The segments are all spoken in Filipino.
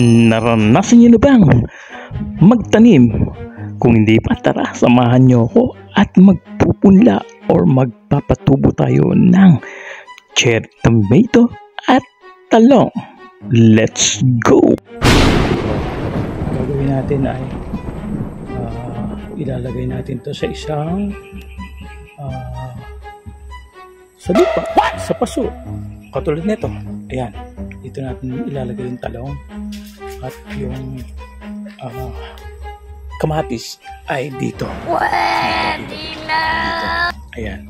Naranasan niyo na bang magtanim? Kung hindi pa, tara, samahan niyo ako at magpupunla or magpapatubo tayo ng cherry tomato at talong. Let's go! Gagawin natin ay ilalagay natin to sa isang sa lupa, sa paso, katulad nito. Ayan, dito natin ilalagay yung talong at yung kamatis ay dito. Pwede na! Ayan,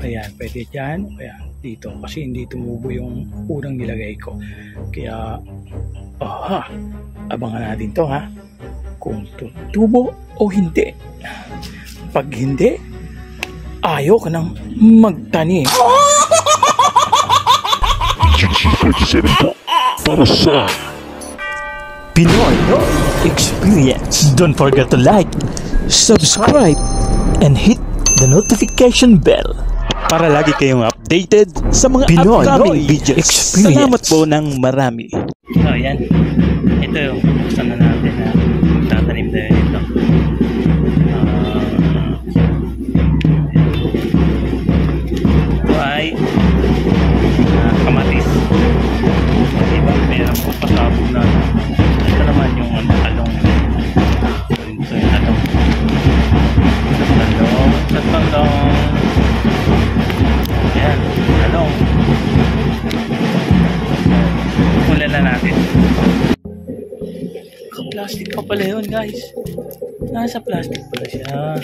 ayan, pwede dyan. Ayan, dito kasi hindi tumubo yung unang nilagay ko, kaya abangan natin to, ha, kung tutubo o hindi. Pag hindi, ayaw ka nang magtanim. GG47 po para sa Pinoy Experience. Don't forget to like, subscribe, and hit the notification bell para lagi kayong updated sa mga Pinoy upcoming videos. Experience. Salamat po ng marami. So, yan. Ito yung gusto na natin na tatanim na yun ito. Ito ay kamatis. Diba? Meron po pasabog na. Ito naman yung talong. Ito yung talong. Talong. Ayan, talong. Pula na natin. Plastic pa pala yun, guys. Nasa plastic pala siya.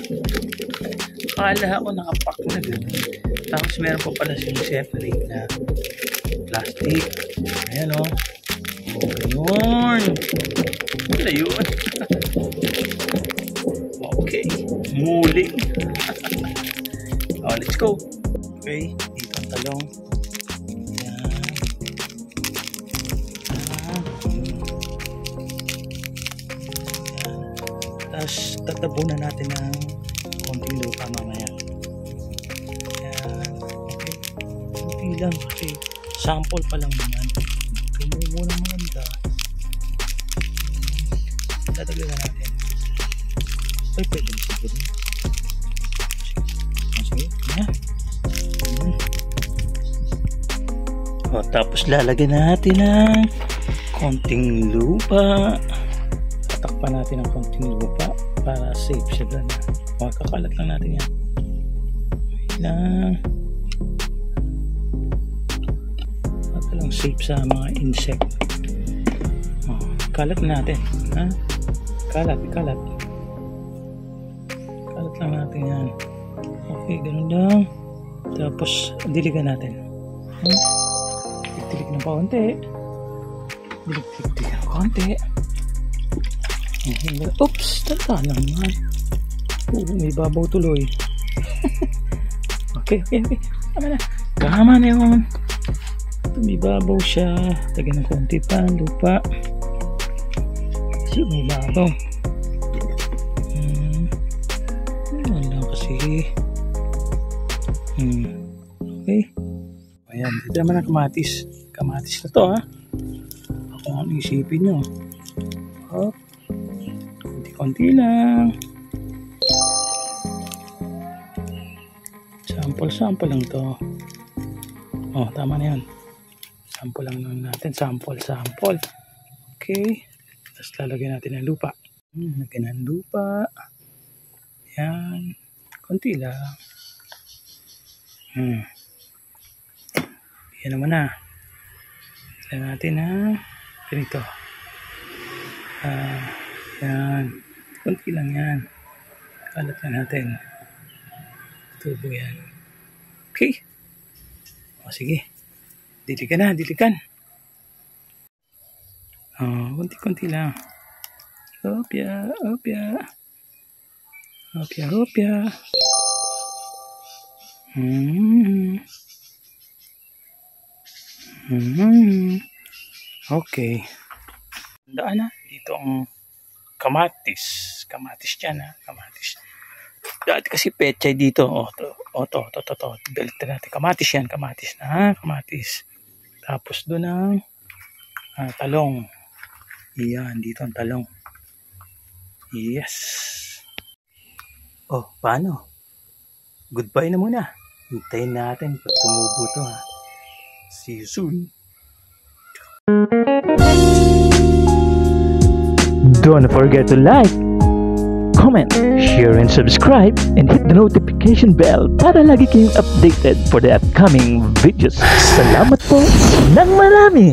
Akala ko nakapack na gano'n. Tapos meron pa pala siyang separate na plastic. Ayan, o. Ayun. Wala yun. Okay. Muling. Let's go. Okay. Dito ang talong. Tapos tatabunan natin ng konting lupa mamaya. Ayan. Okay. Konting lang kasi sample pa lang naman. Tumubo ng maganda. Tatagyan na natin. Ay, pwede na siguro. Sige. Ayan. Tapos lalagyan natin ng konting lupa. Tatakpan natin ng konting lupa para safe siya doon. Kakalat lang natin yan. Okay lang. Para lang safe sa mga insect. Kalat natin. Ha? Kalat. Kalat lang natin yan. Okay, ganun lang. Tapos diligan natin. Dilig ng kaunti. Dilig ng kaunti. Oops, tata naman. May babaw tuloy. Okay. Tama na yun. Tumibabaw siya. Lagyan ng konti pa lupa. Kasi umibabaw. Ano lang kasi. Okay. Ayan, dito naman ang kamatis. Kamatis na to, ha. Kung ano isipin nyo. Hop. Konti lang. Sample lang to. Tama na yan. Sample lang natin. Sample. Okay. Tapos lalagyan natin ng lupa. Lagyan ng lupa. Yan. Konti lang. Yan naman na. Lagyan natin ng ganito. Yan. Konti lang yan. Kalat na natin. Tubo yan. Okay. Sige. Dilikan. Konti lang. Hopya. Okay. Tandaan na. Dito ang kamatis dyan, ha, kamatis. Dati kasi pechay dito. To. Baliktad natin. Kamatis yan, kamatis na, ha, kamatis. Tapos doon ang talong. Iyan, dito ang talong. Yes. Oh, paano? Goodbye na muna. Hintayin natin pag tumubo to ha. See you soon. Don't forget to like, comment, share, and subscribe, and hit the notification bell para lagi kayong updated for the upcoming videos. Salamat po ng marami!